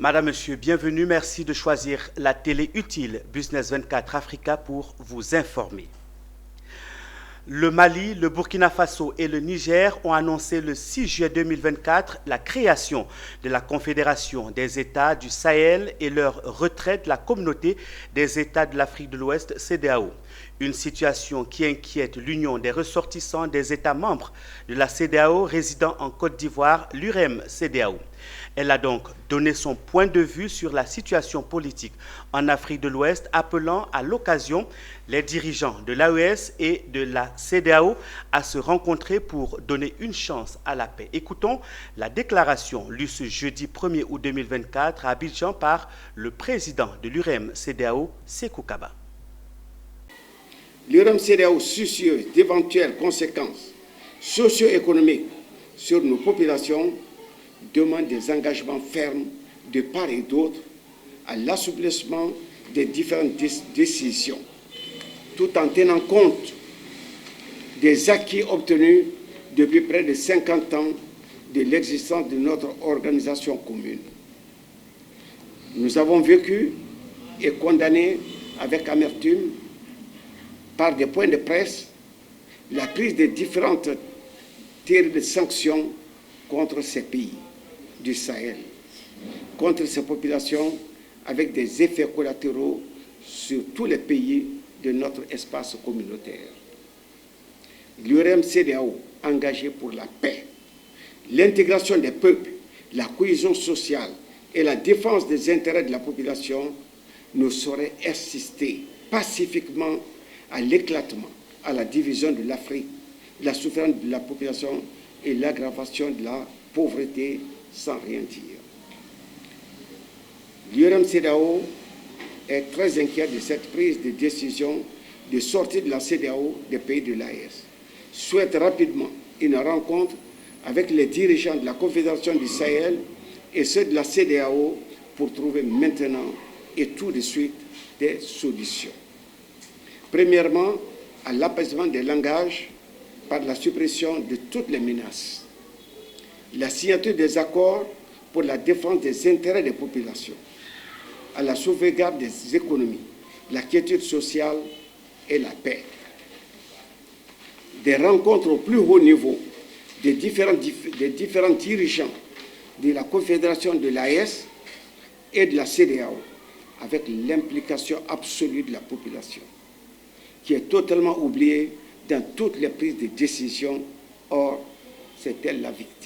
Madame, Monsieur, bienvenue. Merci de choisir la télé utile Business 24 Africa pour vous informer. Le Mali, le Burkina Faso et le Niger ont annoncé le 6 juillet 2024 la création de la Confédération des États du Sahel et leur retrait de la Communauté des États de l'Afrique de l'Ouest, CEDEAO. Une situation qui inquiète l'Union des ressortissants des États membres de la CEDEAO résidant en Côte d'Ivoire, l'UREM-CEDEAO. Elle a donc donné son point de vue sur la situation politique en Afrique de l'Ouest, appelant à l'occasion les dirigeants de l'AES et de la CEDEAO à se rencontrer pour donner une chance à la paix. Écoutons la déclaration lue ce jeudi 1er août 2024 à Abidjan par le président de l'UREM-CEDEAO, Sékou Kaba. L'UREM-CEDEAO, soucieuse d'éventuelles conséquences socio-économiques sur nos populations, demande des engagements fermes de part et d'autre à l'assouplissement des différentes décisions, tout en tenant compte des acquis obtenus depuis près de 50 ans de l'existence de notre organisation commune. Nous avons vécu et condamné avec amertume, par des points de presse, la prise de différentes terribles sanctions contre ces pays du Sahel, contre ces populations, avec des effets collatéraux sur tous les pays de notre espace communautaire. L'UREM-CEDEAO, engagé pour la paix, l'intégration des peuples, la cohésion sociale et la défense des intérêts de la population, ne saurait assister pacifiquement à l'éclatement, à la division de l'Afrique, la souffrance de la population et l'aggravation de la pauvreté sans rien dire. L'UREM-CEDEAO est très inquiet de cette prise de décision de sortie de la CEDEAO des pays de l'AES. Souhaite rapidement une rencontre avec les dirigeants de la Confédération du Sahel et ceux de la CEDEAO pour trouver maintenant et tout de suite des solutions. Premièrement, à l'apaisement des langages par la suppression de toutes les menaces, la signature des accords pour la défense des intérêts des populations, à la sauvegarde des économies, la quiétude sociale et la paix. Des rencontres au plus haut niveau des différents dirigeants de la Confédération de l'AES et de la CEDEAO, avec l'implication absolue de la population, qui est totalement oubliée dans toutes les prises de décision. Or, c'est elle la victime.